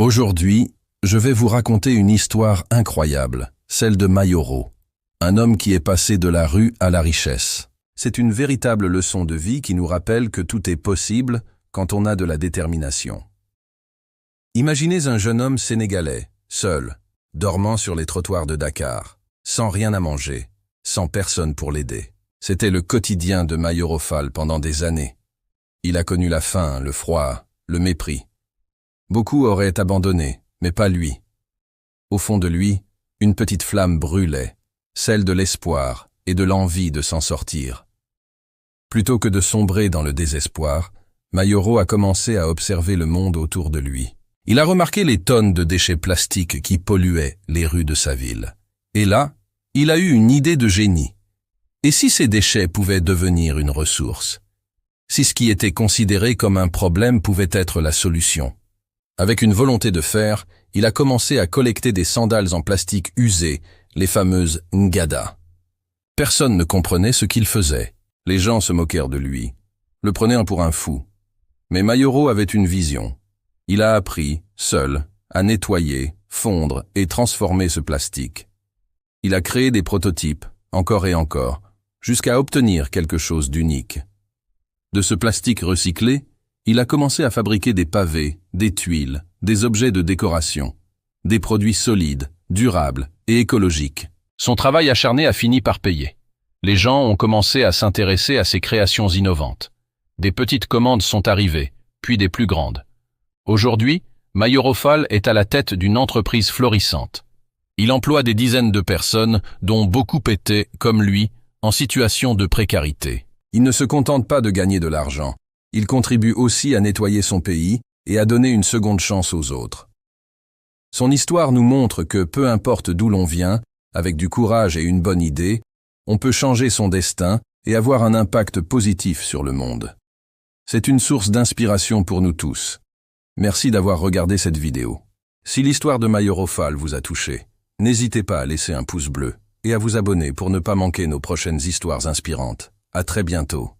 Aujourd'hui, je vais vous raconter une histoire incroyable, celle de Mayoro, un homme qui est passé de la rue à la richesse. C'est une véritable leçon de vie qui nous rappelle que tout est possible quand on a de la détermination. Imaginez un jeune homme sénégalais, seul, dormant sur les trottoirs de Dakar, sans rien à manger, sans personne pour l'aider. C'était le quotidien de Mayoro Fall pendant des années. Il a connu la faim, le froid, le mépris. Beaucoup auraient abandonné, mais pas lui. Au fond de lui, une petite flamme brûlait, celle de l'espoir et de l'envie de s'en sortir. Plutôt que de sombrer dans le désespoir, Mayoro a commencé à observer le monde autour de lui. Il a remarqué les tonnes de déchets plastiques qui polluaient les rues de sa ville. Et là, il a eu une idée de génie. Et si ces déchets pouvaient devenir une ressource? Si ce qui était considéré comme un problème pouvait être la solution? Avec une volonté de faire, il a commencé à collecter des sandales en plastique usées, les fameuses Ngada. Personne ne comprenait ce qu'il faisait. Les gens se moquèrent de lui, le prenaient pour un fou. Mais Mayoro avait une vision. Il a appris, seul, à nettoyer, fondre et transformer ce plastique. Il a créé des prototypes, encore et encore, jusqu'à obtenir quelque chose d'unique. De ce plastique recyclé, il a commencé à fabriquer des pavés, des tuiles, des objets de décoration, des produits solides, durables et écologiques. Son travail acharné a fini par payer. Les gens ont commencé à s'intéresser à ses créations innovantes. Des petites commandes sont arrivées, puis des plus grandes. Aujourd'hui, Mayoro Fall est à la tête d'une entreprise florissante. Il emploie des dizaines de personnes, dont beaucoup étaient, comme lui, en situation de précarité. Il ne se contente pas de gagner de l'argent. Il contribue aussi à nettoyer son pays et à donner une seconde chance aux autres. Son histoire nous montre que peu importe d'où l'on vient, avec du courage et une bonne idée, on peut changer son destin et avoir un impact positif sur le monde. C'est une source d'inspiration pour nous tous. Merci d'avoir regardé cette vidéo. Si l'histoire de Mayoro Fall vous a touché, n'hésitez pas à laisser un pouce bleu et à vous abonner pour ne pas manquer nos prochaines histoires inspirantes. À très bientôt.